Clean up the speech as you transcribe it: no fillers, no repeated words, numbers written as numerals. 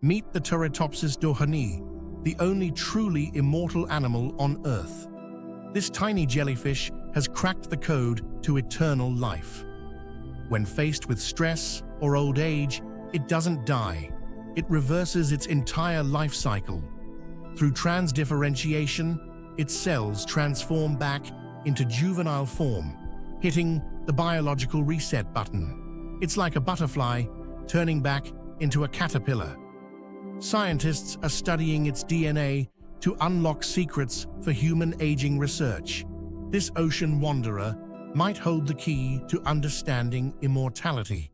Meet the Turritopsis Dohrnii, the only truly immortal animal on Earth. This tiny jellyfish has cracked the code to eternal life. When faced with stress or old age, it doesn't die. It reverses its entire life cycle. Through transdifferentiation, its cells transform back into juvenile form, hitting the biological reset button. It's like a butterfly turning back into a caterpillar. Scientists are studying its DNA to unlock secrets for human aging research. This ocean wanderer might hold the key to understanding immortality.